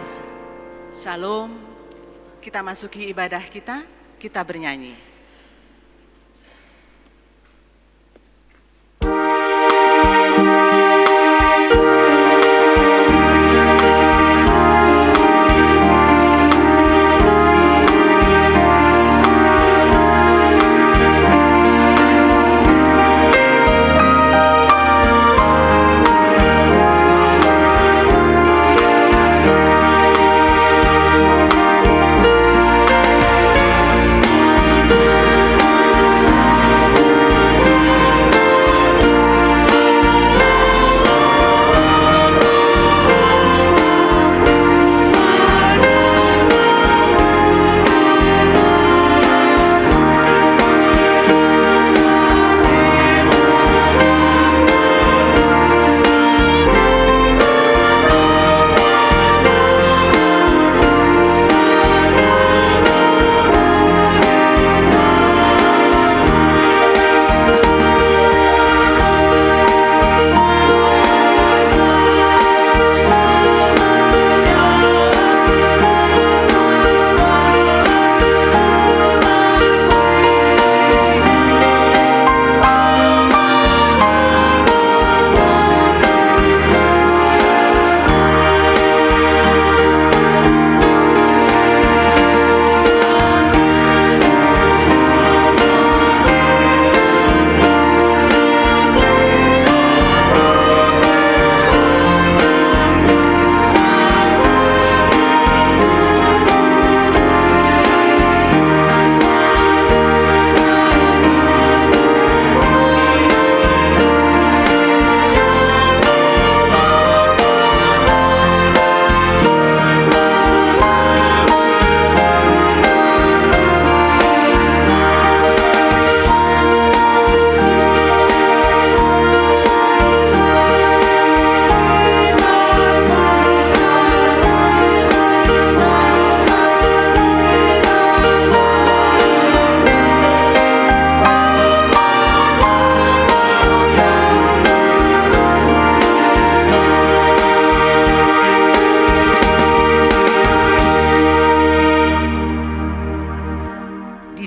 Kudus. Shalom, kita masuki ibadah kita bernyanyi.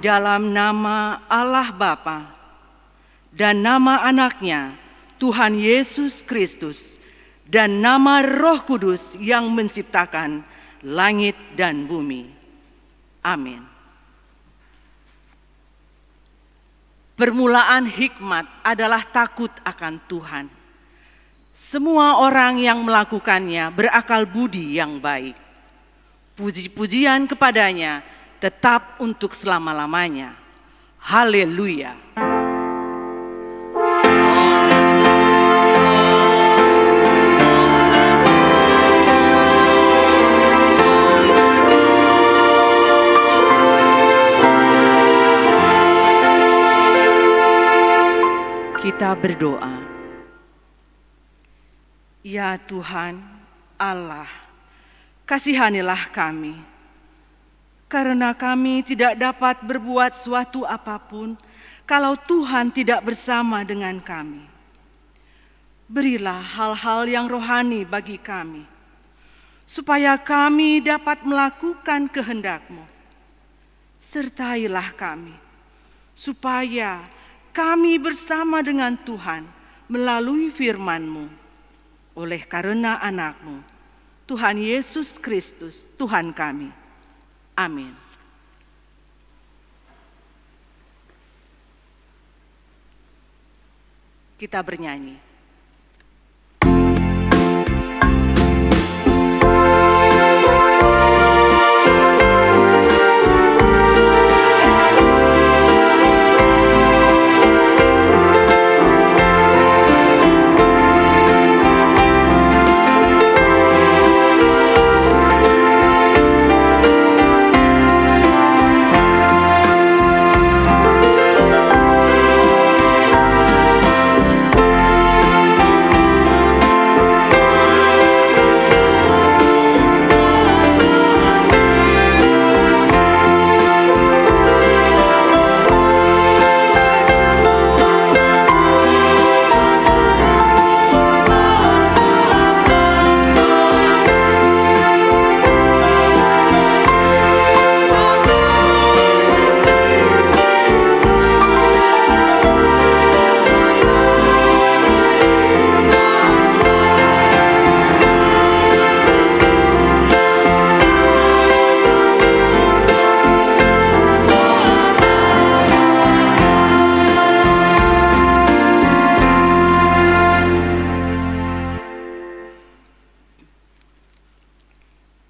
Dalam nama Allah Bapa dan nama anaknya Tuhan Yesus Kristus dan nama Roh Kudus yang menciptakan langit dan bumi. Amin. Permulaan hikmat adalah takut akan Tuhan. Semua orang yang melakukannya berakal budi yang baik. Puji-pujian kepadanya tetap untuk selama-lamanya. Haleluya. Kita berdoa. Ya Tuhan Allah, kasihanilah kami. Karena kami tidak dapat berbuat suatu apapun kalau Tuhan tidak bersama dengan kami. Berilah hal-hal yang rohani bagi kami, supaya kami dapat melakukan kehendak-Mu. Sertailah kami, supaya kami bersama dengan Tuhan melalui firman-Mu. Oleh karena anak-Mu, Tuhan Yesus Kristus, Tuhan kami. Amin. Kita bernyanyi.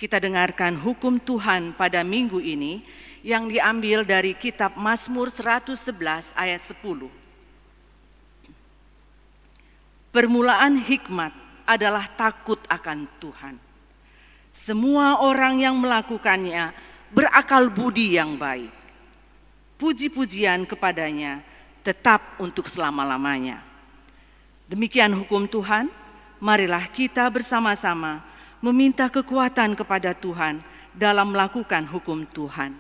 Kita dengarkan hukum Tuhan pada minggu ini yang diambil dari kitab Mazmur 111 ayat 10. Permulaan hikmat adalah takut akan Tuhan. Semua orang yang melakukannya berakal budi yang baik. Puji-pujian kepadanya tetap untuk selama-lamanya. Demikian hukum Tuhan, marilah kita bersama-sama meminta kekuatan kepada Tuhan dalam melakukan hukum Tuhan.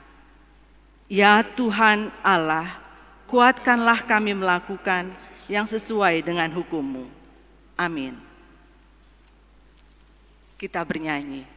Ya Tuhan Allah, kuatkanlah kami melakukan yang sesuai dengan hukum-Mu. Amin. Kita bernyanyi.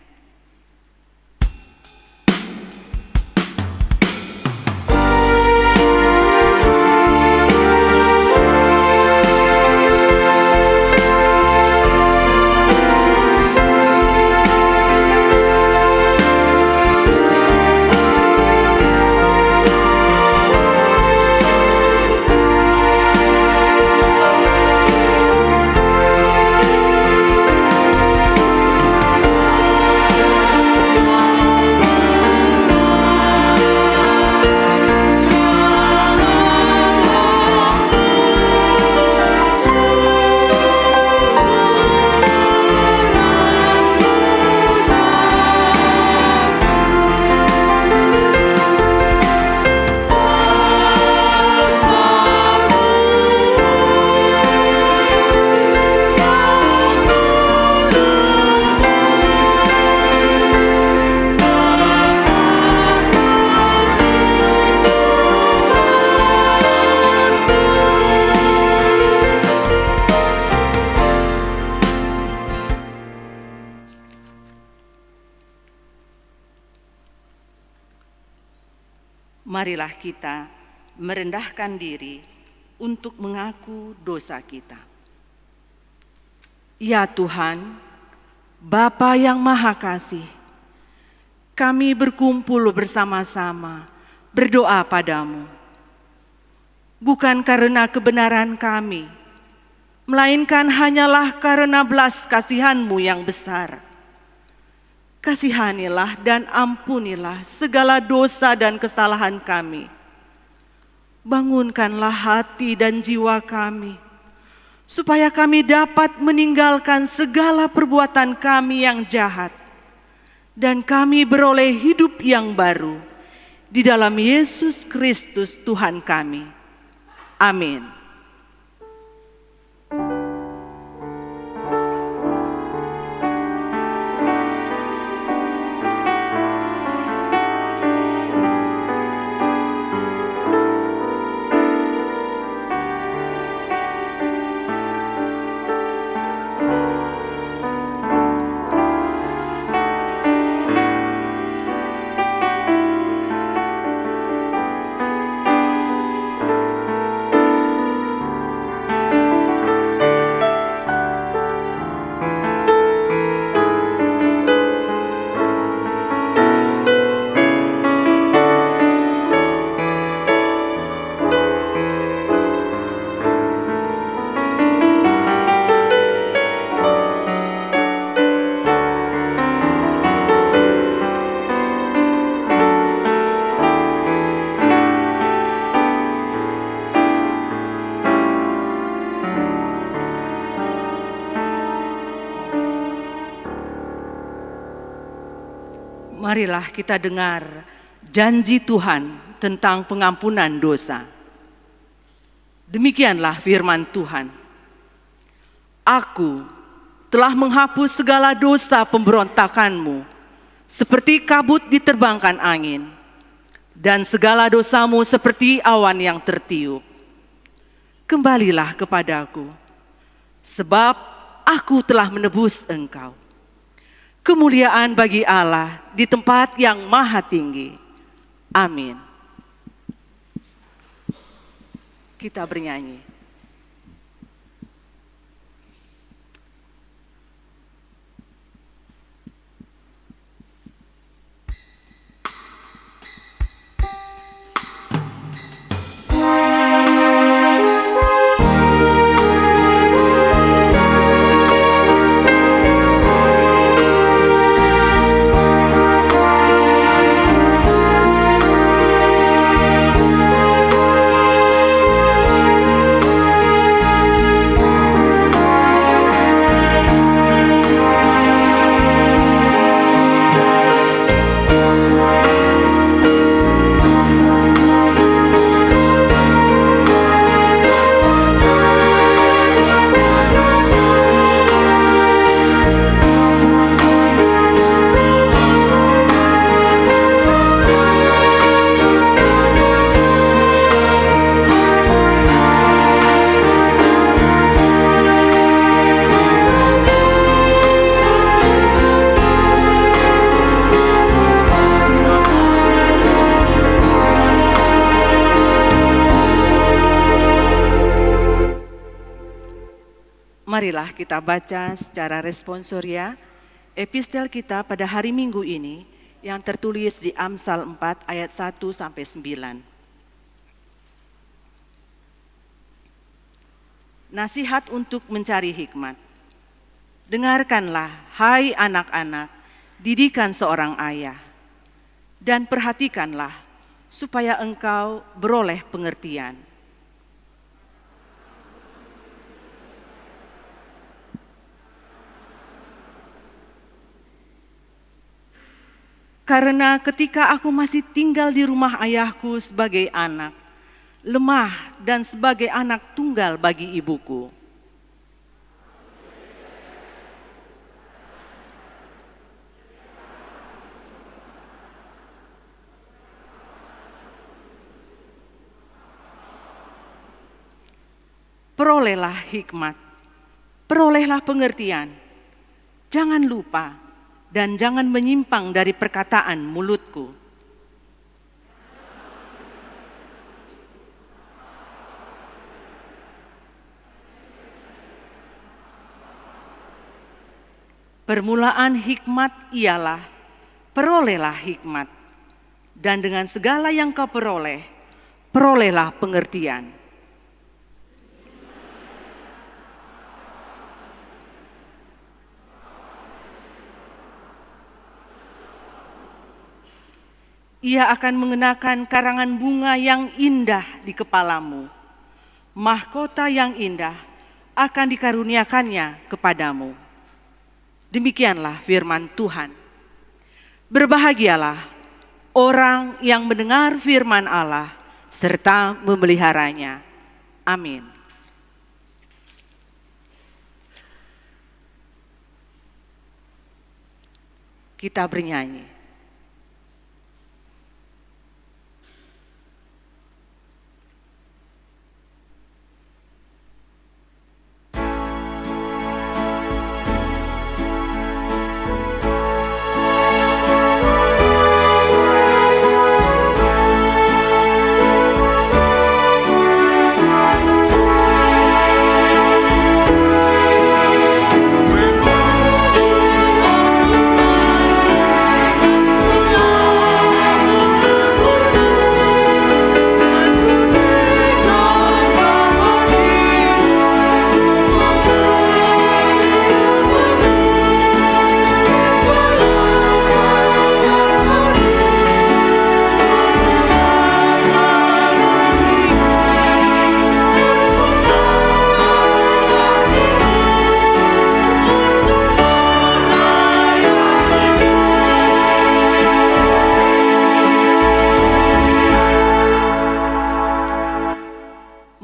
Marilah kita merendahkan diri untuk mengaku dosa kita. Ya Tuhan, Bapa yang Maha Kasih, kami berkumpul bersama-sama berdoa padamu. Bukan karena kebenaran kami, melainkan hanyalah karena belas kasihan-Mu yang besar. Kasihanilah dan ampunilah segala dosa dan kesalahan kami. Bangunkanlah hati dan jiwa kami, supaya kami dapat meninggalkan segala perbuatan kami yang jahat, dan kami beroleh hidup yang baru di dalam Yesus Kristus Tuhan kami. Amin. Marilah kita dengar janji Tuhan tentang pengampunan dosa. Demikianlah firman Tuhan. Aku telah menghapus segala dosa pemberontakanmu, seperti kabut diterbangkan angin, dan segala dosamu seperti awan yang tertiup. Kembalilah kepadaku, sebab aku telah menebus engkau. Kemuliaan bagi Allah di tempat yang maha tinggi. Amin. Kita bernyanyi. Marilah kita baca secara responsoria epistel kita pada hari Minggu ini yang tertulis di Amsal 4 ayat 1 sampai 9. Nasihat untuk mencari hikmat. Dengarkanlah, hai anak-anak, didikan seorang ayah, dan perhatikanlah supaya engkau beroleh pengertian. Karena ketika aku masih tinggal di rumah ayahku sebagai anak, lemah dan sebagai anak tunggal bagi ibuku. Perolehlah hikmat, perolehlah pengertian, jangan lupa dan jangan menyimpang dari perkataan mulutku. Permulaan hikmat ialah, perolehlah hikmat, dan dengan segala yang kau peroleh, perolehlah pengertian. Ia akan mengenakan karangan bunga yang indah di kepalamu. Mahkota yang indah akan dikaruniakannya kepadamu. Demikianlah firman Tuhan. Berbahagialah orang yang mendengar firman Allah serta memeliharanya. Amin. Kita bernyanyi.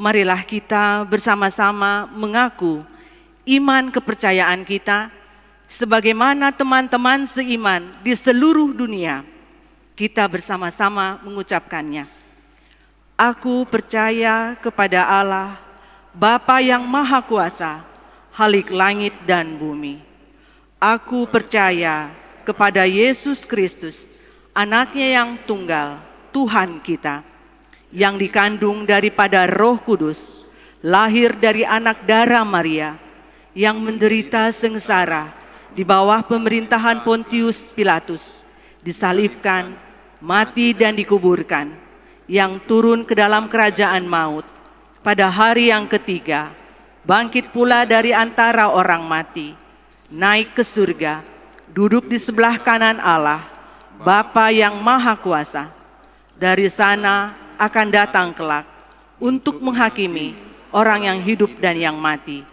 Marilah kita bersama-sama mengaku iman kepercayaan kita sebagaimana teman-teman seiman di seluruh dunia. Kita bersama-sama mengucapkannya. Aku percaya kepada Allah, Bapa yang Maha Kuasa, Khalik langit dan bumi. Aku percaya kepada Yesus Kristus, Anaknya yang tunggal, Tuhan kita, yang dikandung daripada Roh Kudus, lahir dari anak darah Maria, yang menderita sengsara di bawah pemerintahan Pontius Pilatus, disalibkan, mati dan dikuburkan, yang turun ke dalam kerajaan maut, pada hari yang ketiga, bangkit pula dari antara orang mati, naik ke surga, duduk di sebelah kanan Allah, Bapa yang Maha Kuasa. Dari sana akan datang kelak untuk menghakimi orang yang hidup dan yang mati.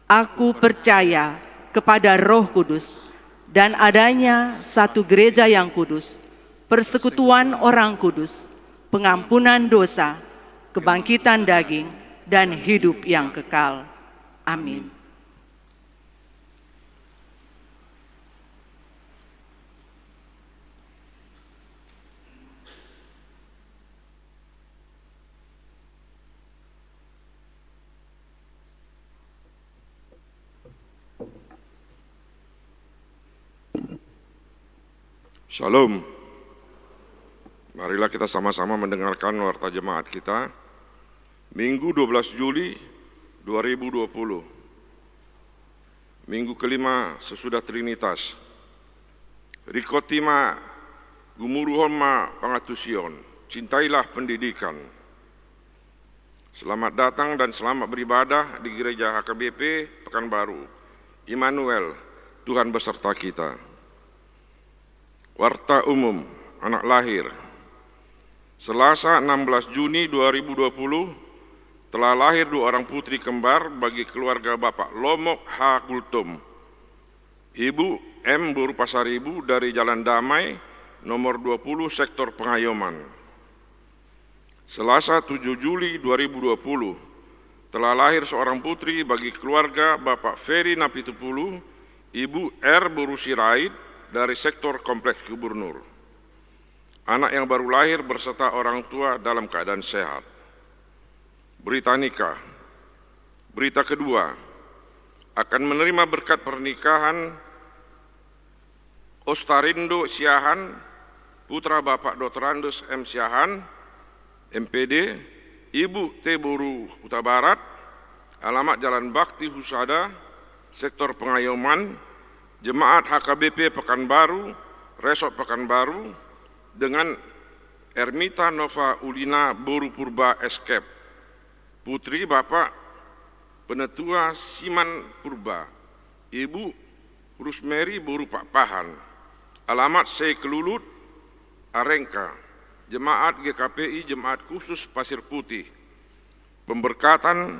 Aku percaya kepada Roh Kudus dan adanya satu gereja yang kudus, persekutuan orang kudus, pengampunan dosa, kebangkitan daging, dan hidup yang kekal. Amin. Shalom. Marilah kita sama-sama mendengarkan warta jemaat kita Minggu 12 Juli 2020. Minggu kelima sesudah Trinitas. Rikotima gumuruhoma pangatusion, cintailah pendidikan. Selamat datang dan selamat beribadah di Gereja HKBP Pekanbaru. Immanuel, Tuhan beserta kita. Warta umum, anak lahir. Selasa 16 Juni 2020, telah lahir 2 orang putri kembar bagi keluarga Bapak Lomok H. Gultom, Ibu M. Borupasaribu dari Jalan Damai, nomor 20, Sektor Pengayoman. Selasa 7 Juli 2020, telah lahir seorang putri bagi keluarga Bapak Ferry Napitupulu, Ibu R. Borusirait dari Sektor Kompleks Gubernur. Anak yang baru lahir berserta orang tua dalam keadaan sehat. Berita nikah. Berita kedua, akan menerima berkat pernikahan Ostarindo Siahan, putra Bapak Dr. Andes M. Siahan, MPD, Ibu T. Boru Huta Barat, alamat Jalan Bakti Husada, Sektor Pengayoman, Jemaat HKBP Pekanbaru, Resort Pekanbaru, dengan Ermita Nova Ulina Boru Purba Escape, putri Bapak Penetua Siman Purba, Ibu Rosemary Boru Pak Pahan, alamat Sekelulut, Arengka, Jemaat GKPI Jemaat Khusus Pasir Putih. Pemberkatan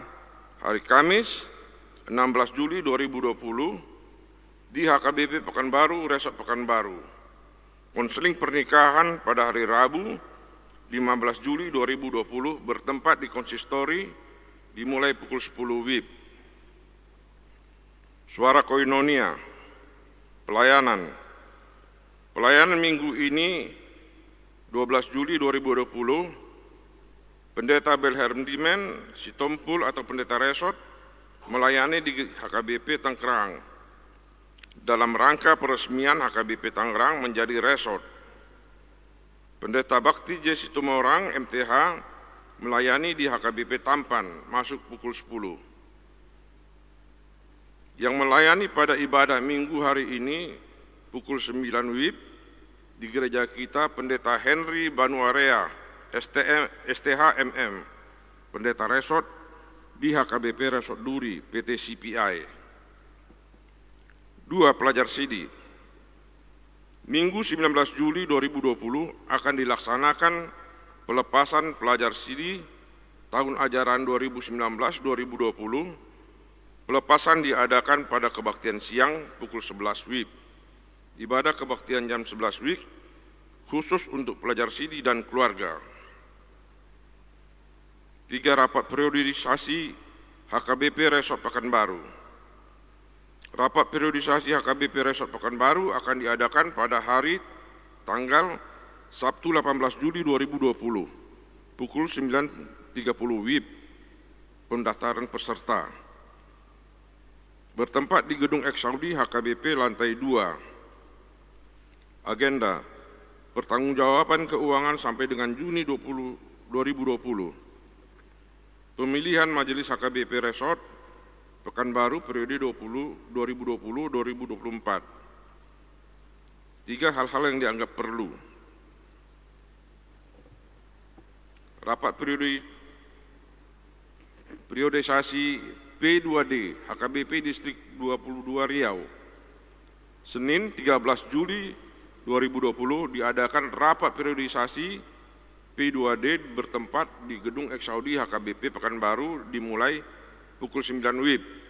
hari Kamis 16 Juli 2020 di HKBP Pekanbaru, Resort Pekanbaru. Konseling pernikahan pada hari Rabu 15 Juli 2020 bertempat di konsistori dimulai pukul 10 WIB. Suara Koinonia, pelayanan. Pelayanan minggu ini 12 Juli 2020, Pendeta Belherm Dimen Sitompul atau Pendeta Resort melayani di HKBP Tangerang dalam rangka peresmian HKBP Tangerang menjadi resort. Pendeta Bakti J. Situmorang MTH melayani di HKBP Tampan masuk pukul 10. Yang melayani pada ibadah minggu hari ini pukul 9 WIB di gereja kita Pendeta Henry Banuarea STHMM, Pendeta Resort di HKBP Resort Duri PT CPI. 2 pelajar sidi. Minggu 19 Juli 2020 akan dilaksanakan pelepasan pelajar sidi tahun ajaran 2019-2020. Pelepasan diadakan pada kebaktian siang pukul 11 WIB. Ibadah kebaktian jam 11 WIB khusus untuk pelajar sidi dan keluarga. 3 rapat periodisasi HKBP Resort Pekanbaru. Rapat periodisasi HKBP Resort Pekanbaru akan diadakan pada hari tanggal Sabtu 18 Juli 2020 pukul 9.30 WIB. Pendaftaran peserta bertempat di Gedung Eksaudi HKBP lantai 2. Agenda pertanggungjawaban keuangan sampai dengan Juni 2020. Pemilihan Majelis HKBP Resort Pekanbaru periode 2020-2024. 3 hal-hal yang dianggap perlu. Rapat periodisasi P2D HKBP Distrik 22 Riau. Senin 13 Juli 2020 diadakan rapat periodisasi P2D bertempat di Gedung Eksaudi HKBP Pekanbaru dimulai pukul 9 WIB.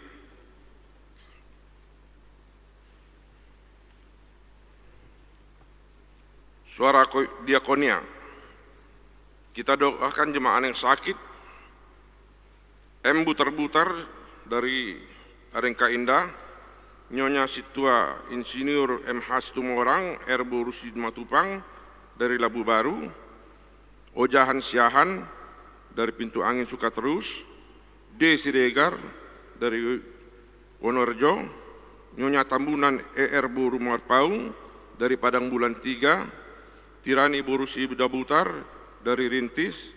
Suara diakonia. Kita doakan jemaah yang sakit. M. Butar-Butar dari Arengka Indah, Nyonya Situa Insinyur M.H. Situmorang, R. Borusi Matupang dari Labu Baru, Ojahan Siahan dari Pintu Angin Sukaterus, D. Siregar dari Wonorejo, Nyonya Tambunan E.R. Boru Marpaung dari Padang Bulan 3, Tirani Borusi Dabutar dari Rintis,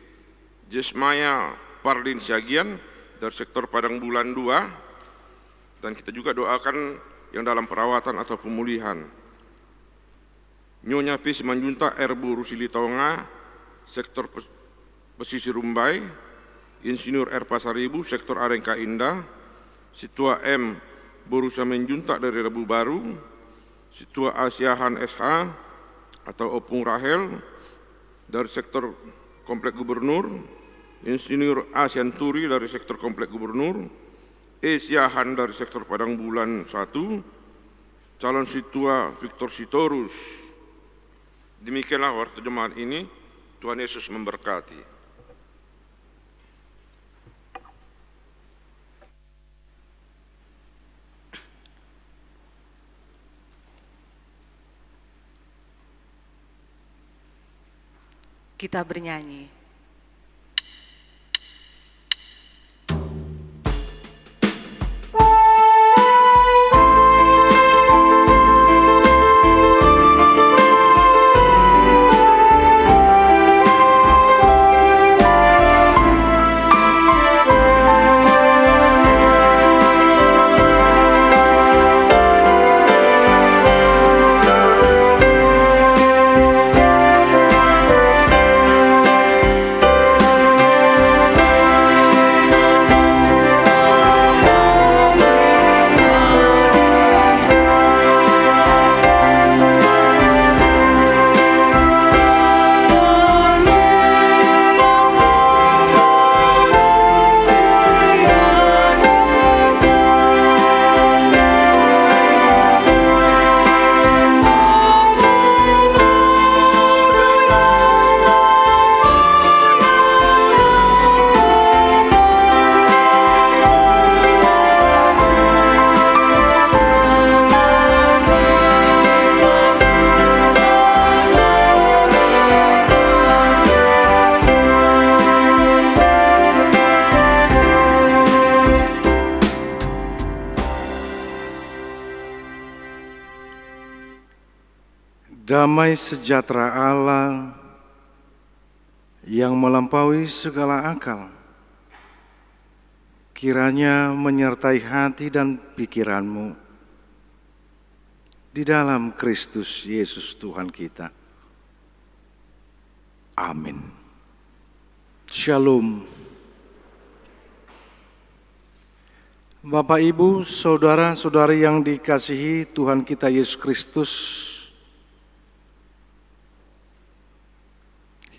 Jesmaya Pardin Siagian dari Sektor Padang Bulan 2, Dan kita juga doakan yang dalam perawatan atau pemulihan. Nyonya P. Simanjuntak R. Burusili Tonga, Sektor Pesisir Rumbai, Insinyur R. Pasaribu, Sektor Arengka Indah, Situa M. Borusia Menjuntak dari Rebu Baru, Situa Asiahan SH atau Opung Rahel dari Sektor Komplek Gubernur, Insinyur A. Sianturi dari Sektor Komplek Gubernur, E. Siahan dari Sektor Padang Bulan 1, calon Situa Victor Sitorus. Demikianlah waktu jemaat ini. Tuhan Yesus memberkati. Kita bernyanyi. Damai sejahtera Allah yang melampaui segala akal, kiranya menyertai hati dan pikiranmu di dalam Kristus Yesus Tuhan kita. Amin. Shalom. Bapak, Ibu, saudara-saudari yang dikasihi Tuhan kita Yesus Kristus,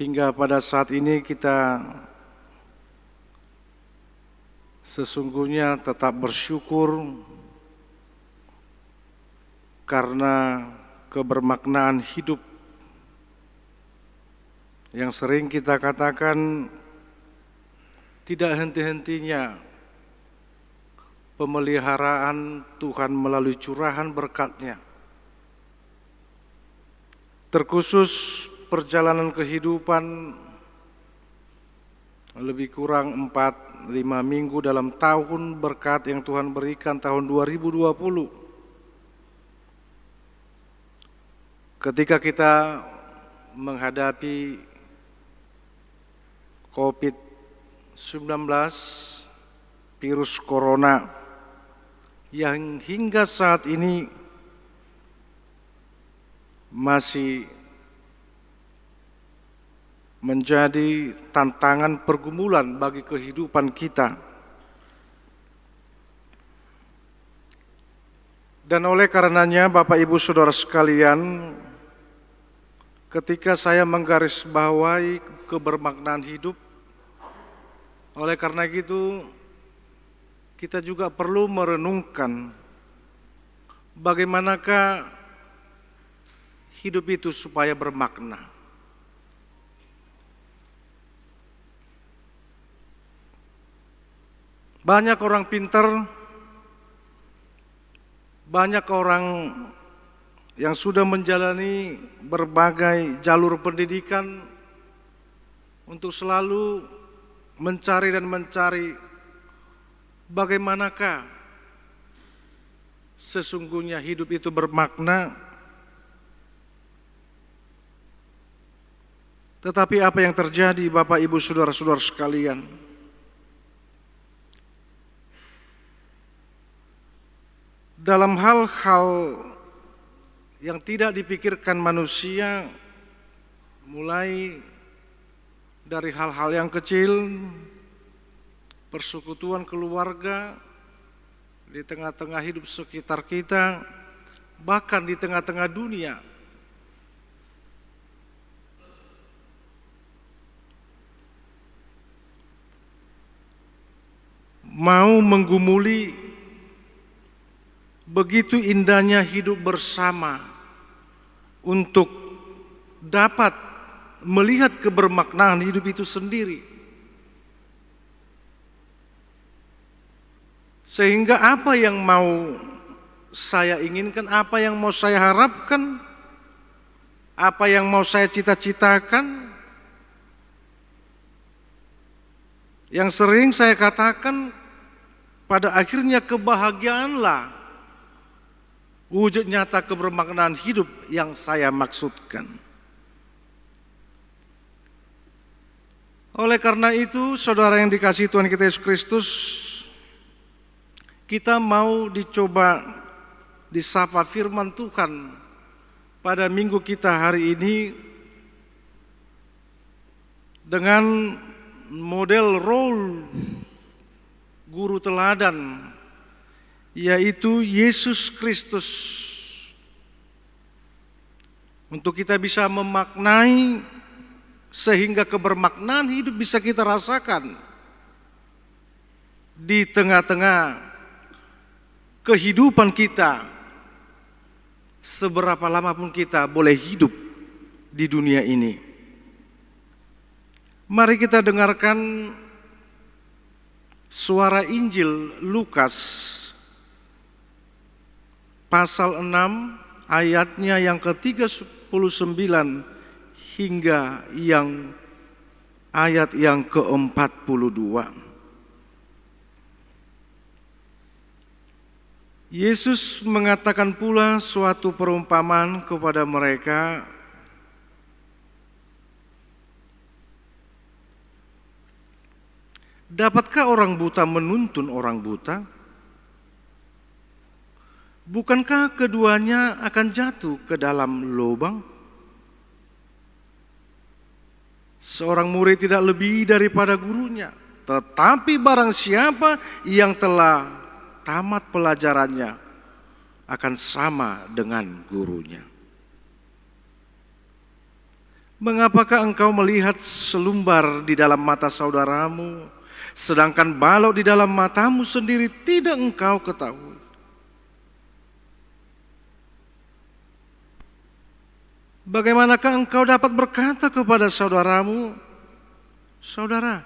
hingga pada saat ini kita sesungguhnya tetap bersyukur karena kebermaknaan hidup yang sering kita katakan tidak henti-hentinya pemeliharaan Tuhan melalui curahan berkat-Nya. Terkhusus perjalanan kehidupan lebih kurang 4-5 minggu dalam tahun berkat yang Tuhan berikan tahun 2020. Ketika kita menghadapi COVID-19, virus corona yang hingga saat ini masih menjadi tantangan pergumulan bagi kehidupan kita. Dan oleh karenanya Bapak Ibu Saudara sekalian, ketika saya menggarisbawahi kebermaknaan hidup, oleh karena itu kita juga perlu merenungkan bagaimanakah hidup itu supaya bermakna. Banyak orang pintar, banyak orang yang sudah menjalani berbagai jalur pendidikan untuk selalu mencari bagaimanakah sesungguhnya hidup itu bermakna. Tetapi apa yang terjadi Bapak Ibu Saudara-saudara sekalian? dalam hal-hal yang tidak dipikirkan manusia, mulai dari hal-hal yang kecil, persekutuan keluarga, di tengah-tengah hidup sekitar kita, bahkan di tengah-tengah dunia. Mau menggumuli begitu indahnya hidup bersama untuk dapat melihat kebermaknaan hidup itu sendiri. Sehingga apa yang mau saya inginkan, apa yang mau saya harapkan, apa yang mau saya cita-citakan, yang sering saya katakan, pada akhirnya kebahagiaanlah wujud nyata kebermaknaan hidup yang saya maksudkan. Oleh karena itu, saudara yang dikasihi Tuhan kita Yesus Kristus, kita mau dicoba disapa firman Tuhan pada minggu kita hari ini dengan model role guru teladan, yaitu Yesus Kristus. Untuk kita bisa memaknai sehingga kebermaknaan hidup bisa kita rasakan di tengah-tengah kehidupan kita, seberapa lama pun kita boleh hidup di dunia ini. Mari kita dengarkan suara Injil Lukas pasal 6 ayatnya yang ke-39 hingga yang ayat yang ke-42. Yesus mengatakan pula suatu perumpamaan kepada mereka. Dapatkah orang buta menuntun orang buta? Bukankah keduanya akan jatuh ke dalam lubang? Seorang murid tidak lebih daripada gurunya, tetapi barang siapa yang telah tamat pelajarannya akan sama dengan gurunya. Mengapakah engkau melihat selumbar di dalam mata saudaramu, sedangkan balok di dalam matamu sendiri tidak engkau ketahui? Bagaimanakah engkau dapat berkata kepada saudaramu, saudara,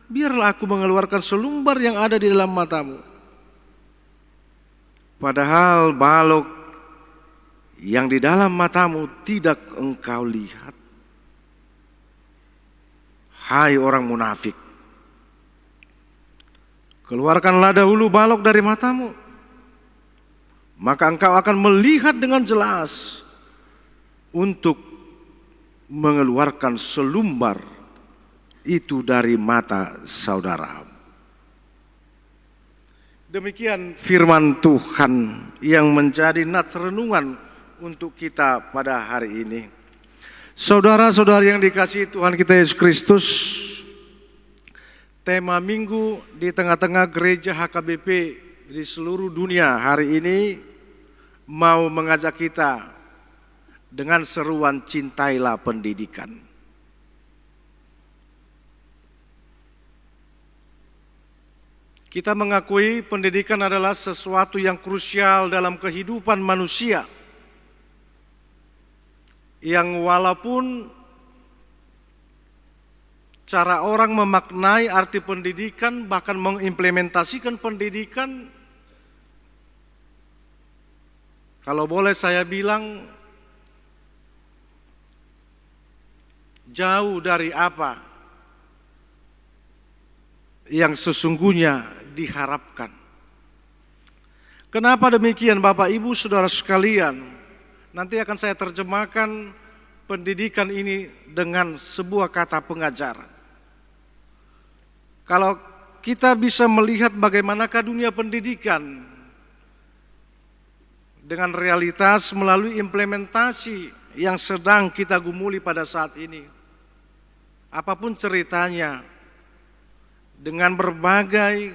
biarlah aku mengeluarkan selumbar yang ada di dalam matamu, padahal balok yang di dalam matamu tidak engkau lihat? Hai orang munafik, keluarkanlah dahulu balok dari matamu, maka engkau akan melihat dengan jelas untuk mengeluarkan selumbar itu dari mata saudara. Demikian firman Tuhan yang menjadi nats renungan untuk kita pada hari ini. Saudara-saudari yang dikasihi Tuhan kita Yesus Kristus, tema minggu di tengah-tengah gereja HKBP di seluruh dunia hari ini mau mengajak kita dengan seruan cintailah pendidikan. Kita mengakui pendidikan adalah sesuatu yang krusial dalam kehidupan manusia, yang walaupun cara orang memaknai arti pendidikan, bahkan mengimplementasikan pendidikan, kalau boleh saya bilang, jauh dari apa yang sesungguhnya diharapkan. Kenapa demikian Bapak Ibu Saudara sekalian? Nanti akan saya terjemahkan pendidikan ini dengan sebuah kata pengajaran. Kalau kita bisa melihat bagaimanakah dunia pendidikan dengan realitas melalui implementasi yang sedang kita gumuli pada saat ini. Apapun ceritanya, dengan berbagai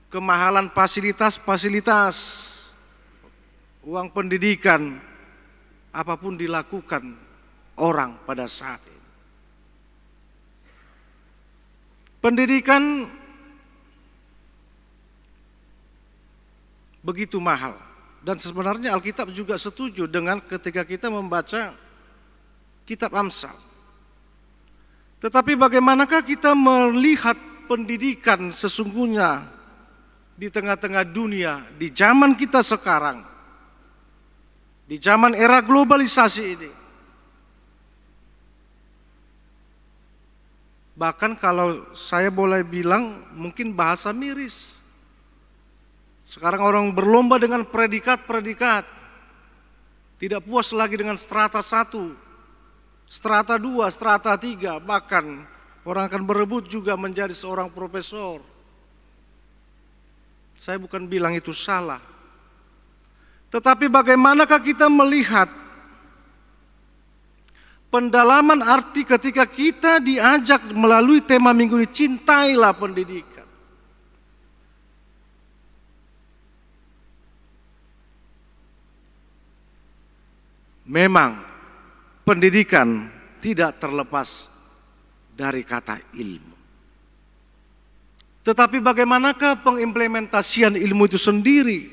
kemahalan fasilitas-fasilitas, uang pendidikan, apapun dilakukan orang pada saat ini. Pendidikan begitu mahal. Dan sebenarnya Alkitab juga setuju dengan ketika kita membaca kitab Amsal. Tetapi bagaimanakah kita melihat pendidikan sesungguhnya di tengah-tengah dunia, di zaman kita sekarang, di zaman era globalisasi ini? Bahkan kalau saya boleh bilang mungkin bahasa miris. Sekarang orang berlomba dengan predikat-predikat. Tidak puas lagi dengan strata 1, strata 2, strata 3. Bahkan orang akan berebut juga menjadi seorang profesor. Saya bukan bilang itu salah. Tetapi bagaimanakah kita melihat pendalaman arti ketika kita diajak melalui tema minggu ini, cintailah pendidikan. Memang pendidikan tidak terlepas dari kata ilmu. Tetapi bagaimanakah pengimplementasian ilmu itu sendiri?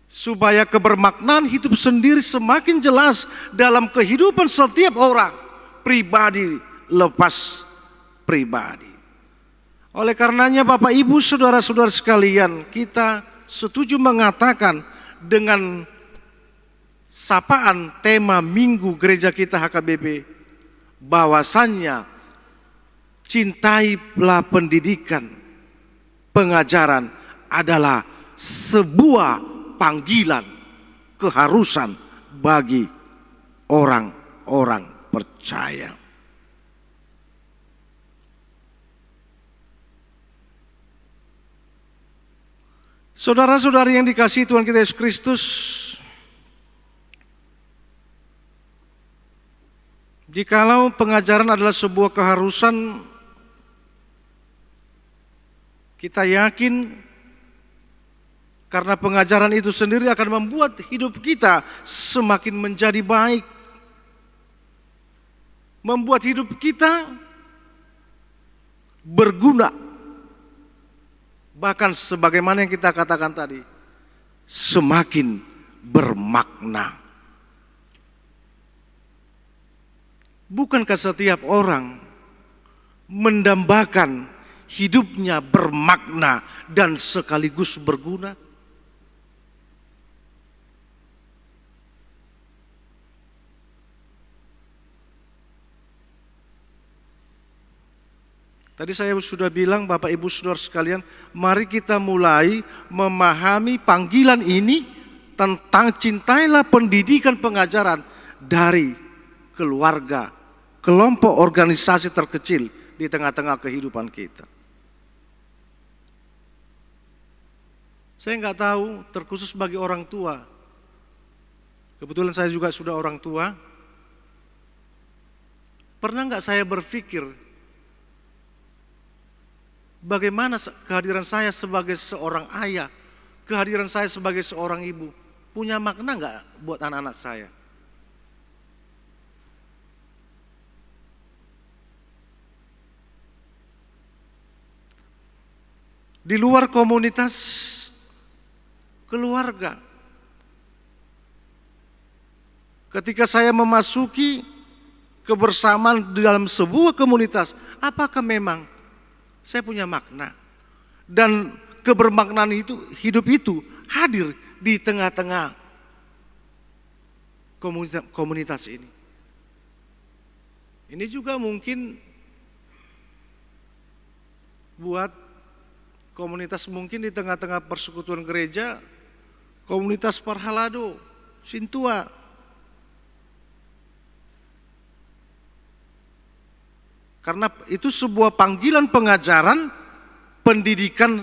Supaya kebermaknaan hidup sendiri semakin jelas dalam kehidupan setiap orang, pribadi lepas pribadi. Oleh karenanya Bapak Ibu saudara-saudara sekalian, kita setuju mengatakan dengan sapaan tema minggu gereja kita HKBP, bahwasannya cintailah pendidikan, pengajaran adalah sebuah panggilan, keharusan bagi orang-orang percaya. Saudara-saudari yang dikasihi Tuhan kita Yesus Kristus, jikalau pengajaran adalah sebuah keharusan, kita yakin karena pengajaran itu sendiri akan membuat hidup kita semakin menjadi baik. Membuat hidup kita berguna. Bahkan sebagaimana yang kita katakan tadi, semakin bermakna. Bukankah setiap orang mendambakan hidupnya bermakna dan sekaligus berguna? Tadi saya sudah bilang Bapak Ibu Saudara sekalian, mari kita mulai memahami panggilan ini tentang cintailah pendidikan pengajaran dari keluarga, kelompok organisasi terkecil di tengah-tengah kehidupan kita. Saya nggak tahu, terkhusus bagi orang tua. Kebetulan saya juga sudah orang tua. Pernah nggak saya berpikir, bagaimana kehadiran saya sebagai seorang ayah, kehadiran saya sebagai seorang ibu, punya makna nggak buat anak-anak saya? Di luar komunitas keluarga, ketika saya memasuki kebersamaan di dalam sebuah komunitas, apakah memang saya punya makna? Dan kebermaknaan itu, hidup itu hadir di tengah-tengah komunitas ini. Ini juga mungkin buat komunitas mungkin di tengah-tengah persekutuan gereja, komunitas Parhalado, Sintua. Karena itu sebuah panggilan pengajaran, pendidikan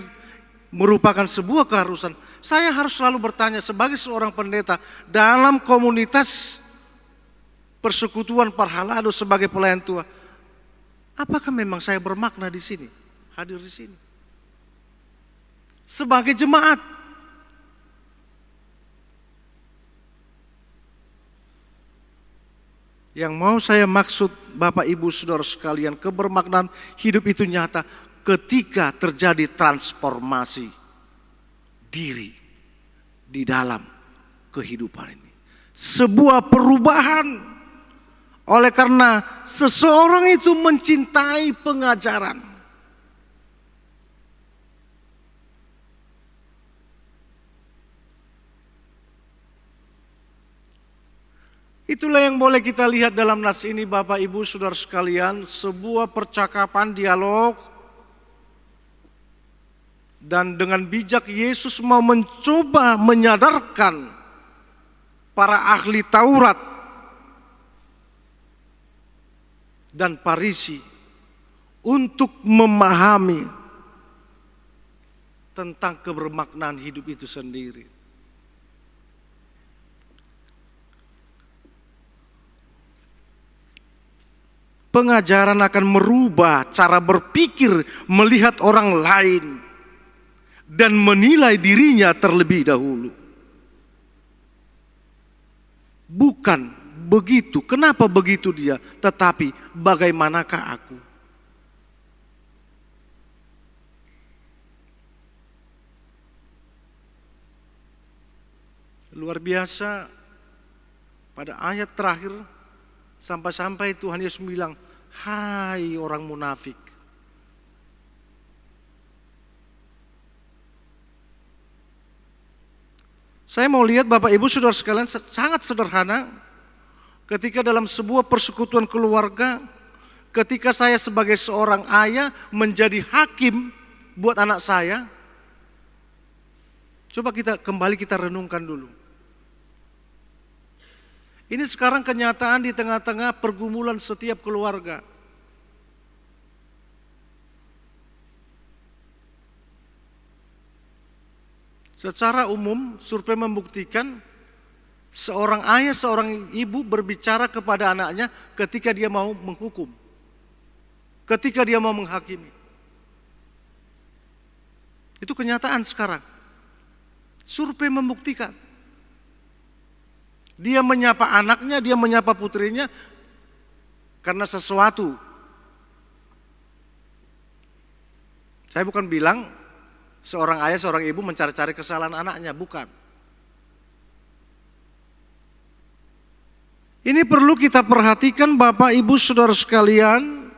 merupakan sebuah keharusan. Saya harus selalu bertanya sebagai seorang pendeta dalam komunitas persekutuan Parhalado sebagai pelayan tua, apakah memang saya bermakna di sini, hadir di sini? Sebagai jemaat, yang mau saya maksud Bapak Ibu Saudara sekalian, kebermaknaan hidup itu nyata ketika terjadi transformasi diri di dalam kehidupan ini. Sebuah perubahan oleh karena seseorang itu mencintai pengajaran. Itulah yang boleh kita lihat dalam nas ini Bapak Ibu Saudara sekalian, sebuah percakapan dialog. Dan dengan bijak Yesus mau mencoba menyadarkan para ahli Taurat dan Farisi untuk memahami tentang kebermaknaan hidup itu sendiri. Pengajaran akan merubah cara berpikir melihat orang lain dan menilai dirinya terlebih dahulu. Bukan begitu, kenapa begitu dia, tetapi bagaimanakah aku? Luar biasa, pada ayat terakhir sampai-sampai Tuhan Yesus bilang, hai orang munafik. Saya mau lihat Bapak Ibu Saudara sekalian sangat sederhana. Ketika dalam sebuah persekutuan keluarga, ketika saya sebagai seorang ayah menjadi hakim buat anak saya, coba kita renungkan dulu. Ini sekarang kenyataan di tengah-tengah pergumulan setiap keluarga. Secara umum, survei membuktikan seorang ayah, seorang ibu berbicara kepada anaknya ketika dia mau menghukum, ketika dia mau menghakimi. Itu kenyataan sekarang. Survei membuktikan. Dia menyapa anaknya, dia menyapa putrinya karena sesuatu. Saya bukan bilang seorang ayah, seorang ibu mencari-cari kesalahan anaknya, bukan. Ini perlu kita perhatikan Bapak Ibu Saudara sekalian.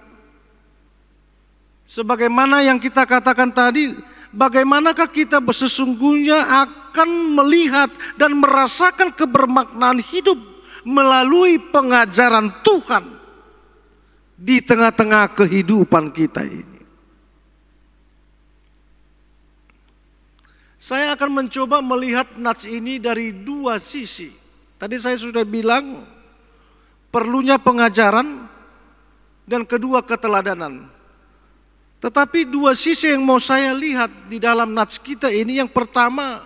Sebagaimana yang kita katakan tadi, bagaimanakah kita sesungguhnya akan melihat dan merasakan kebermaknaan hidup melalui pengajaran Tuhan di tengah-tengah kehidupan kita ini. Saya akan mencoba melihat nats ini dari dua sisi. Tadi saya sudah bilang perlunya pengajaran dan kedua keteladanan. Tetapi dua sisi yang mau saya lihat di dalam nats kita ini, yang pertama,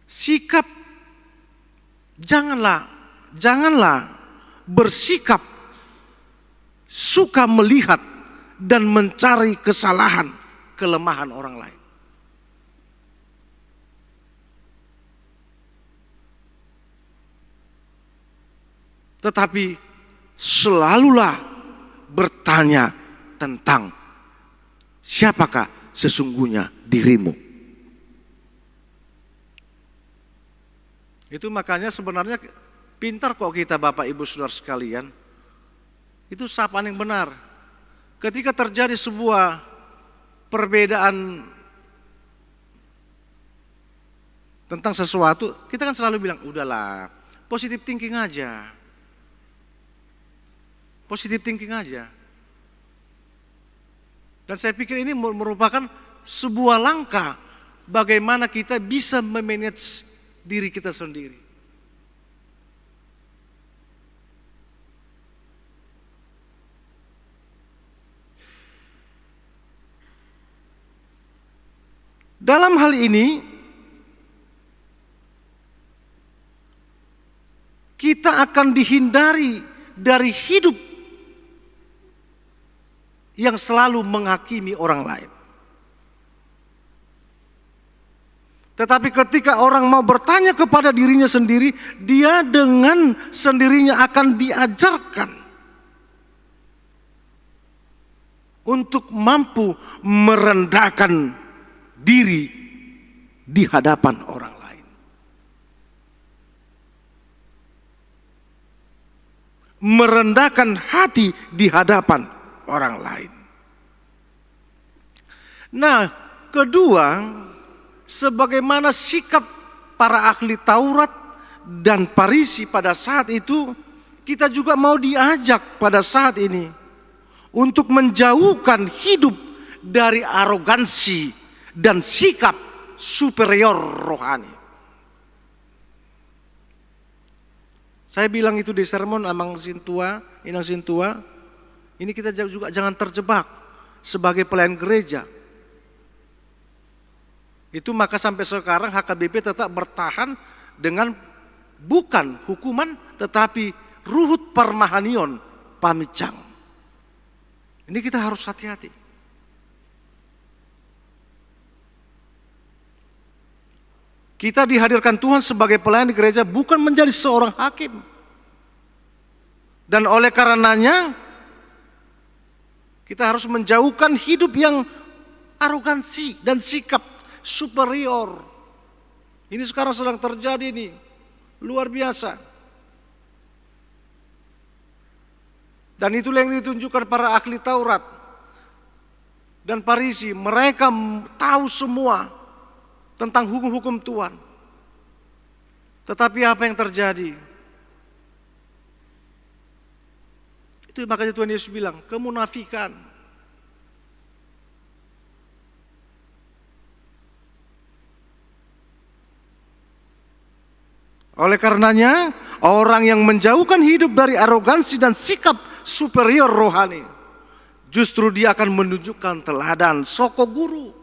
sikap, janganlah bersikap suka melihat dan mencari kesalahan, kelemahan orang lain. Tetapi selalulah bertanya tentang siapakah sesungguhnya dirimu. Itu makanya sebenarnya pintar kok kita Bapak Ibu Saudara sekalian. Itu sapaan yang benar. Ketika terjadi sebuah perbedaan tentang sesuatu, kita kan selalu bilang, udahlah, positive thinking aja. Positive thinking aja. Dan saya pikir ini merupakan sebuah langkah bagaimana kita bisa memanage diri kita sendiri. Dalam hal ini kita akan dihindari dari hidup yang selalu menghakimi orang lain. Tetapi ketika orang mau bertanya kepada dirinya sendiri, dia dengan sendirinya akan diajarkan untuk mampu merendahkan diri di hadapan orang lain. Merendahkan hati di hadapan orang lain. Nah, kedua, sebagaimana sikap para ahli Taurat dan Farisi pada saat itu, kita juga mau diajak pada saat ini untuk menjauhkan hidup dari arogansi dan sikap superior rohani. Saya bilang itu di sermon Amang Sintua, Inang Sintua, ini kita juga jangan terjebak sebagai pelayan gereja. Itu maka sampai sekarang HKBP tetap bertahan dengan bukan hukuman tetapi ruhut parmahanion pamicang. Ini kita harus hati-hati. Kita dihadirkan Tuhan sebagai pelayan di gereja bukan menjadi seorang hakim. Dan oleh karenanya kita harus menjauhkan hidup yang arogansi dan sikap superior. Ini sekarang sedang terjadi nih, luar biasa. Dan itulah yang ditunjukkan para ahli Taurat dan Farisi. Mereka tahu semua tentang hukum-hukum Tuhan. Tetapi apa yang terjadi? Itu makanya Tuhan Yesus bilang, kemunafikan. Oleh karenanya, orang yang menjauhkan hidup dari arogansi dan sikap superior rohani, justru dia akan menunjukkan teladan soko guru.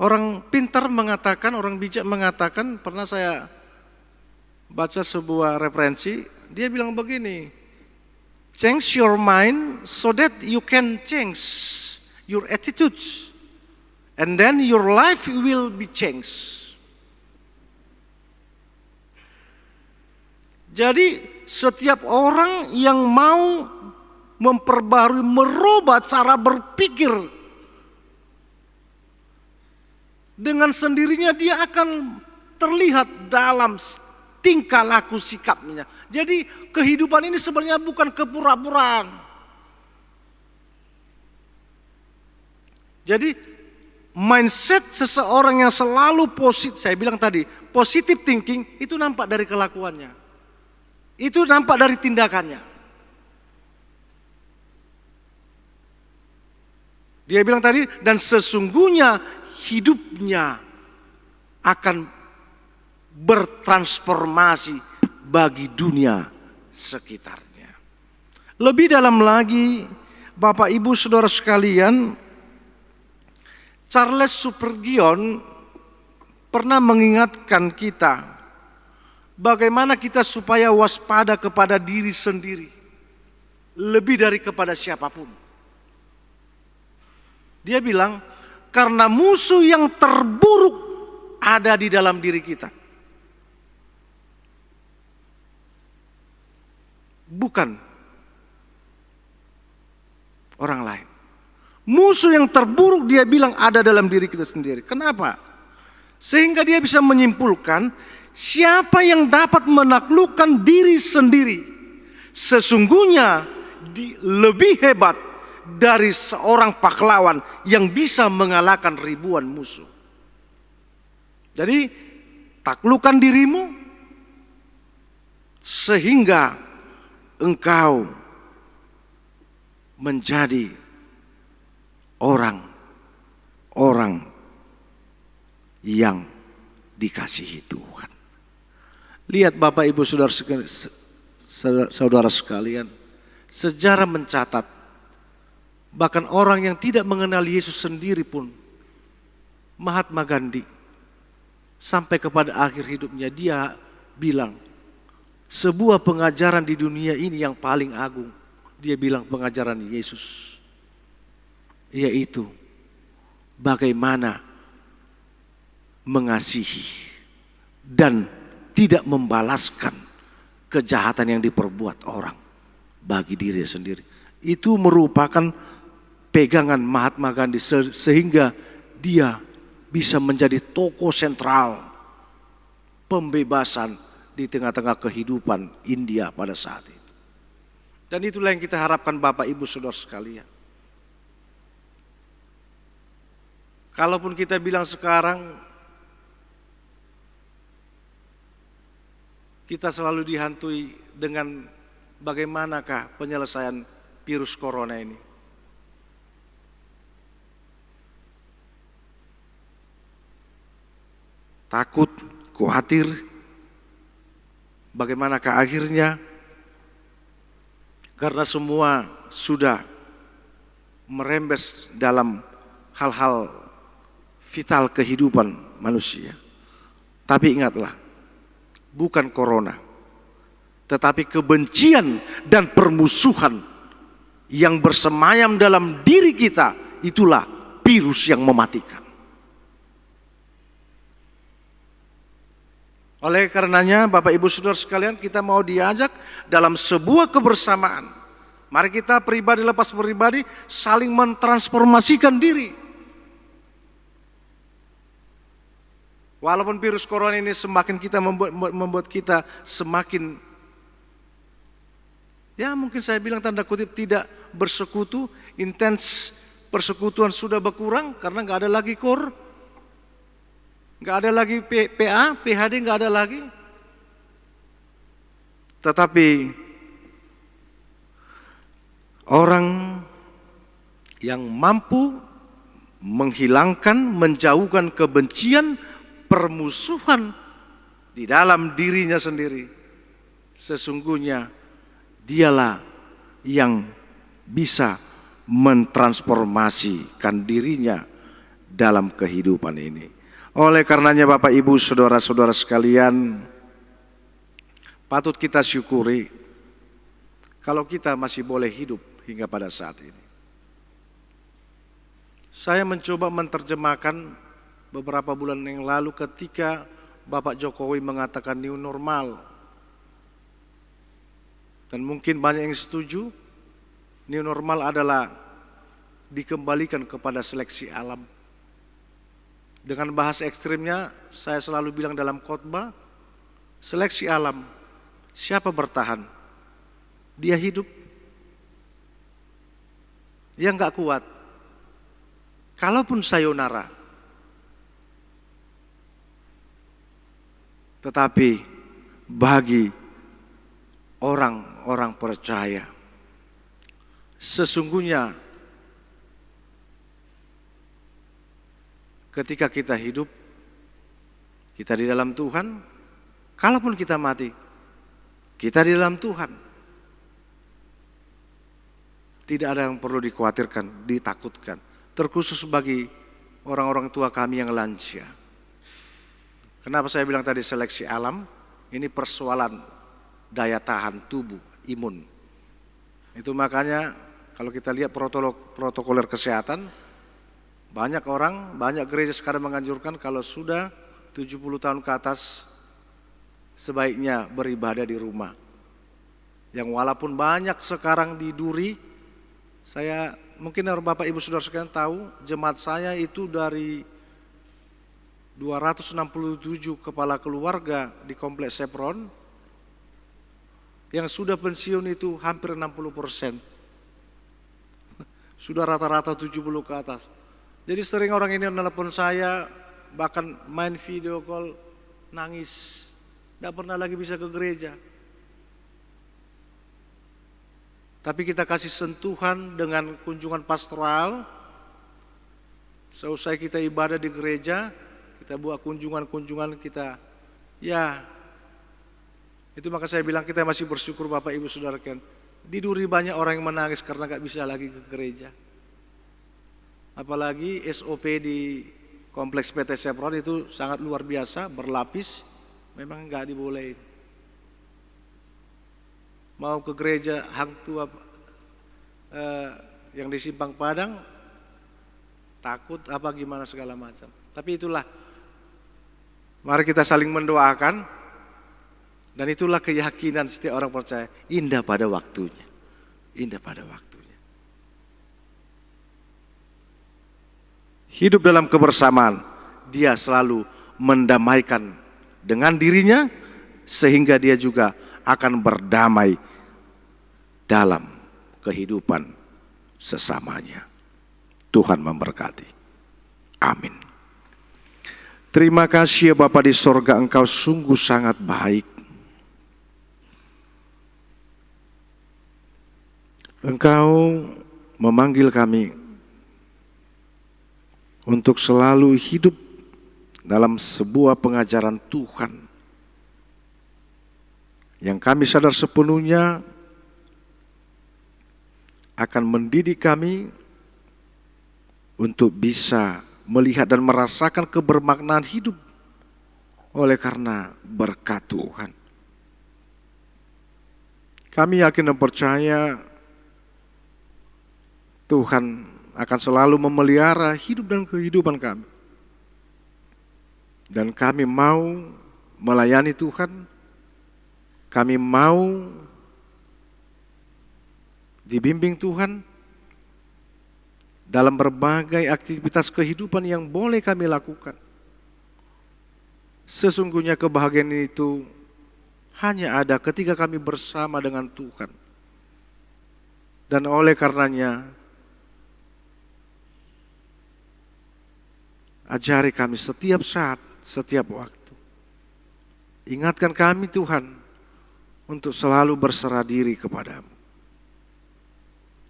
Orang pintar mengatakan, orang bijak mengatakan, pernah saya baca sebuah referensi, dia bilang begini, change your mind so that you can change your attitudes. And then your life will be changed. Jadi setiap orang yang mau memperbarui, merubah cara berpikir, dengan sendirinya dia akan terlihat dalam tingkah laku sikapnya. Jadi kehidupan ini sebenarnya bukan kepura-puraan. Jadi mindset seseorang yang selalu positif, saya bilang tadi, positive thinking itu nampak dari kelakuannya. Itu nampak dari tindakannya. Dia bilang tadi, dan sesungguhnya hidupnya akan bertransformasi bagi dunia sekitarnya. Lebih dalam lagi, Bapak Ibu Saudara sekalian, Charles Spurgeon pernah mengingatkan kita bagaimana kita supaya waspada kepada diri sendiri lebih dari kepada siapapun. Dia bilang, karena musuh yang terburuk ada di dalam diri kita. Bukan orang lain. Musuh yang terburuk dia bilang ada dalam diri kita sendiri. Kenapa? Sehingga dia bisa menyimpulkan siapa yang dapat menaklukkan diri sendiri sesungguhnya lebih hebat dari seorang pahlawan yang bisa mengalahkan ribuan musuh. Jadi taklukkan dirimu sehingga engkau menjadi orang yang dikasihi Tuhan. Lihat Bapak Ibu Saudara saudara sekalian, sejarah mencatat bahkan orang yang tidak mengenal Yesus sendiri pun, Mahatma Gandhi, sampai kepada akhir hidupnya dia bilang, sebuah pengajaran di dunia ini yang paling agung, dia bilang pengajaran Yesus, yaitu bagaimana mengasihi dan tidak membalaskan kejahatan yang diperbuat orang bagi diri sendiri. Itu merupakan pegangan Mahatma Gandhi sehingga dia bisa menjadi tokoh sentral pembebasan di tengah-tengah kehidupan India pada saat itu. Dan itulah yang kita harapkan Bapak Ibu Saudara sekalian. Kalaupun kita bilang sekarang kita selalu dihantui dengan bagaimanakah penyelesaian virus corona ini. Takut, khawatir, bagaimanakah akhirnya? Karena semua sudah merembes dalam hal-hal vital kehidupan manusia. Tapi ingatlah, bukan corona, tetapi kebencian dan permusuhan yang bersemayam dalam diri kita, itulah virus yang mematikan. Oleh karenanya Bapak Ibu Saudara sekalian, kita mau diajak dalam sebuah kebersamaan. Mari kita pribadi lepas pribadi saling mentransformasikan diri. Walaupun virus corona ini semakin kita membuat kita semakin, ya mungkin saya bilang tanda kutip tidak bersekutu, intens persekutuan sudah berkurang karena nggak ada lagi KOR, nggak ada lagi PA, PHD nggak ada lagi. Tetapi orang yang mampu menghilangkan, menjauhkan kebencian, permusuhan di dalam dirinya sendiri, sesungguhnya dialah yang bisa mentransformasikan dirinya dalam kehidupan ini. Oleh karenanya Bapak Ibu Saudara-saudara sekalian, patut kita syukuri kalau kita masih boleh hidup hingga pada saat ini. Saya mencoba menerjemahkan beberapa bulan yang lalu ketika Bapak Jokowi mengatakan new normal. Dan mungkin banyak yang setuju, new normal adalah dikembalikan kepada seleksi alam. Dengan bahasa ekstrimnya, saya selalu bilang dalam khotbah, seleksi alam, siapa bertahan? Dia hidup. Yang gak kuat, kalaupun sayonara, tetapi bagi orang-orang percaya, sesungguhnya ketika kita hidup, kita di dalam Tuhan, kalaupun kita mati, kita di dalam Tuhan. Tidak ada yang perlu dikhawatirkan, ditakutkan. Terkhusus bagi orang-orang tua kami yang lansia. Kenapa saya bilang tadi seleksi alam? Ini persoalan daya tahan tubuh, imun. Itu makanya kalau kita lihat protokoler kesehatan, banyak orang, banyak gereja sekarang menganjurkan kalau sudah 70 tahun ke atas sebaiknya beribadah di rumah. Yang walaupun banyak sekarang di duri, saya mungkin Bapak Ibu Saudara sekalian tahu, jemaat saya itu dari 267 kepala keluarga di Kompleks Sepron, yang sudah pensiun itu hampir 60%. Sudah rata-rata 70 ke atas. Jadi sering orang ini nelpon saya, bahkan main video call, nangis. Tidak pernah lagi bisa ke gereja. Tapi kita kasih sentuhan dengan kunjungan pastoral. Seusai kita ibadah di gereja, kita buat kunjungan-kunjungan kita. Ya, Itu maka saya bilang kita masih bersyukur Bapak Ibu Saudara sekalian. Di Duri banyak orang yang menangis karena gak bisa lagi ke gereja. Apalagi SOP di Kompleks PT Chevron itu sangat luar biasa, berlapis, memang gak dibolehin. Mau ke gereja Hang Tua yang di Simpang Padang, takut apa gimana segala macam. Tapi itulah, mari kita saling mendoakan, dan itulah keyakinan setiap orang percaya, indah pada waktunya. Indah pada waktunya. Hidup dalam kebersamaan, dia selalu mendamaikan dengan dirinya, sehingga dia juga akan berdamai dalam kehidupan sesamanya. Tuhan memberkati. Amin. Terima kasih ya Bapa di sorga, Engkau sungguh sangat baik. Engkau memanggil kami untuk selalu hidup dalam sebuah pengajaran Tuhan yang kami sadar sepenuhnya akan mendidik kami untuk bisa melihat dan merasakan kebermaknaan hidup oleh karena berkat Tuhan. Kami yakin dan percaya Tuhan akan selalu memelihara hidup dan kehidupan kami. Dan kami mau melayani Tuhan, kami mau dibimbing Tuhan dalam berbagai aktivitas kehidupan yang boleh kami lakukan. Sesungguhnya kebahagiaan itu hanya ada ketika kami bersama dengan Tuhan. Dan oleh karenanya, ajari kami setiap saat, setiap waktu. Ingatkan kami Tuhan untuk selalu berserah diri kepadamu.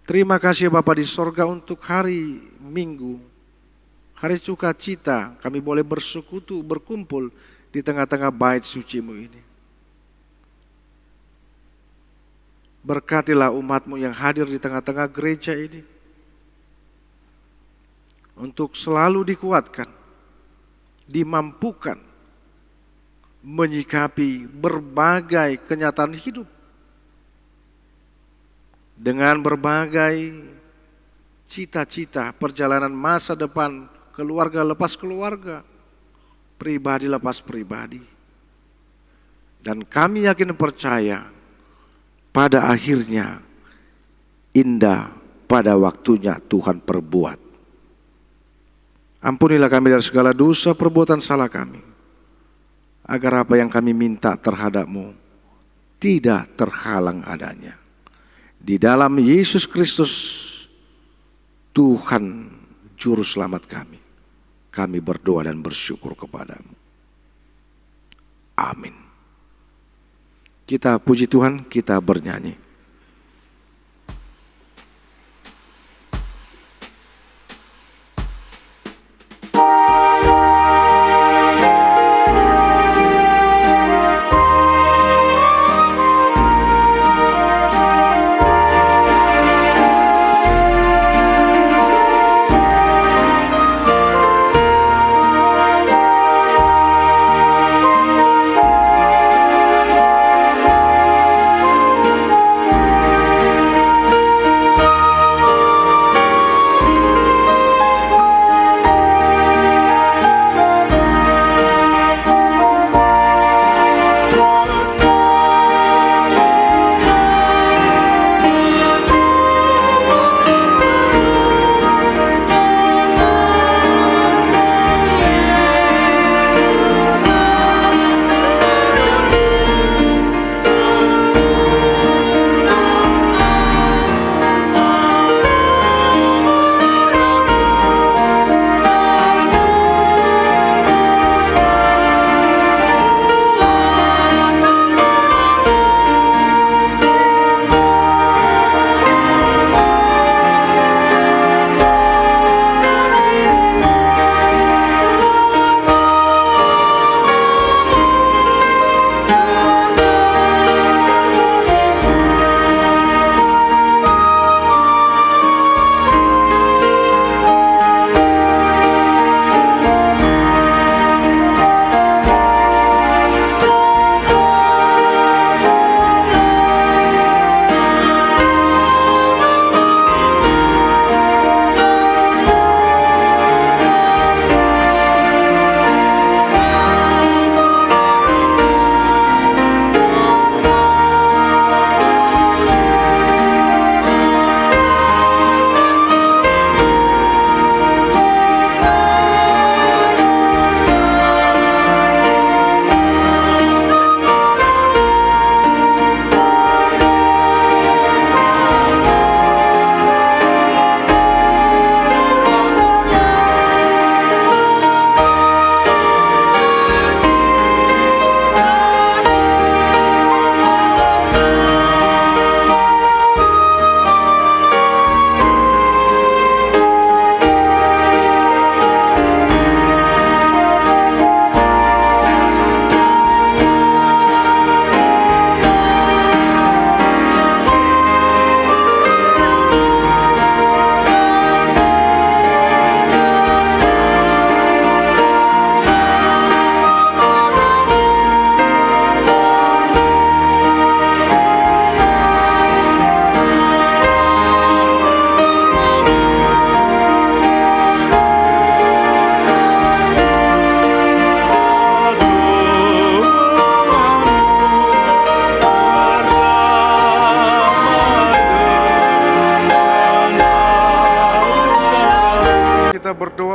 Terima kasih Bapa di sorga untuk hari Minggu, hari sukacita, kami boleh bersekutu, berkumpul di tengah-tengah bait suci-Mu ini. Berkatilah umat-Mu yang hadir di tengah-tengah gereja ini, untuk selalu dikuatkan, dimampukan, menyikapi berbagai kenyataan hidup, dengan berbagai cita-cita perjalanan masa depan, keluarga lepas keluarga, pribadi lepas pribadi. Dan kami yakin dan percaya pada akhirnya indah pada waktunya Tuhan perbuat. Ampunilah kami dari segala dosa perbuatan salah kami, agar apa yang kami minta terhadap-Mu tidak terhalang adanya. Di dalam Yesus Kristus, Tuhan Juru Selamat kami berdoa dan bersyukur kepada-Mu. Amin. Kita puji Tuhan, kita bernyanyi.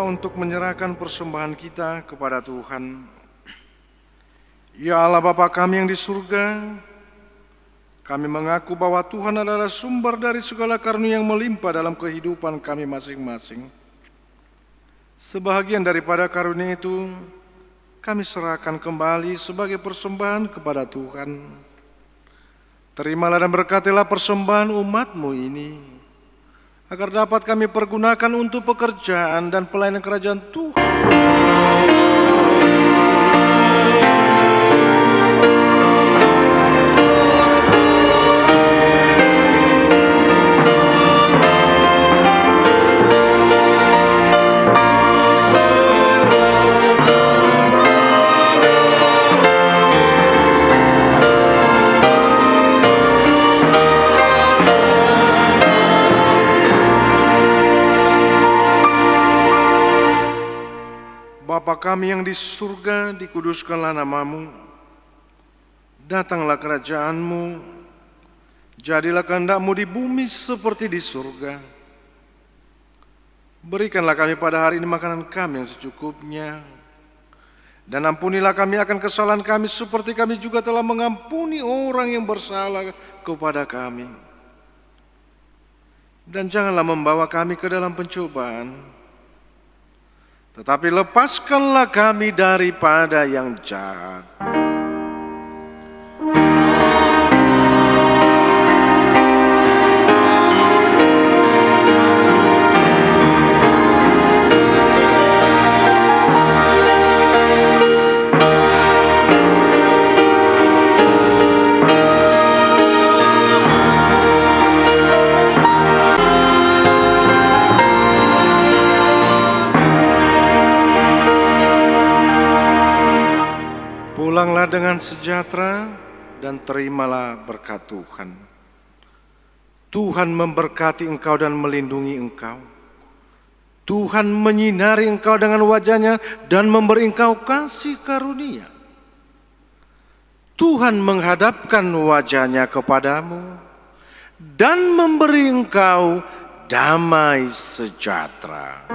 untuk menyerahkan persembahan kita kepada Tuhan. Ya Allah Bapa kami yang di surga, kami mengaku bahwa Tuhan adalah sumber dari segala karunia yang melimpah dalam kehidupan kami masing-masing. Sebahagian daripada karunia itu kami serahkan kembali sebagai persembahan kepada Tuhan. Terimalah dan berkatilah persembahan umat-Mu ini, agar dapat kami pergunakan untuk pekerjaan dan pelayanan kerajaan Tuhan. Bapa kami yang di surga, dikuduskanlah nama-Mu, datanglah kerajaan-Mu, jadilah kehendak-Mu di bumi seperti di surga. Berikanlah kami pada hari ini makanan kami yang secukupnya, dan ampunilah kami akan kesalahan kami seperti kami juga telah mengampuni orang yang bersalah kepada kami. Dan janganlah membawa kami ke dalam pencobaan, tetapi lepaskanlah kami daripada yang jahat. Pulanglah dengan sejahtera dan terimalah berkat Tuhan. Tuhan memberkati engkau dan melindungi engkau. Tuhan menyinari engkau dengan wajah-Nya dan memberi engkau kasih karunia. Tuhan menghadapkan wajah-Nya kepadamu dan memberi engkau damai sejahtera.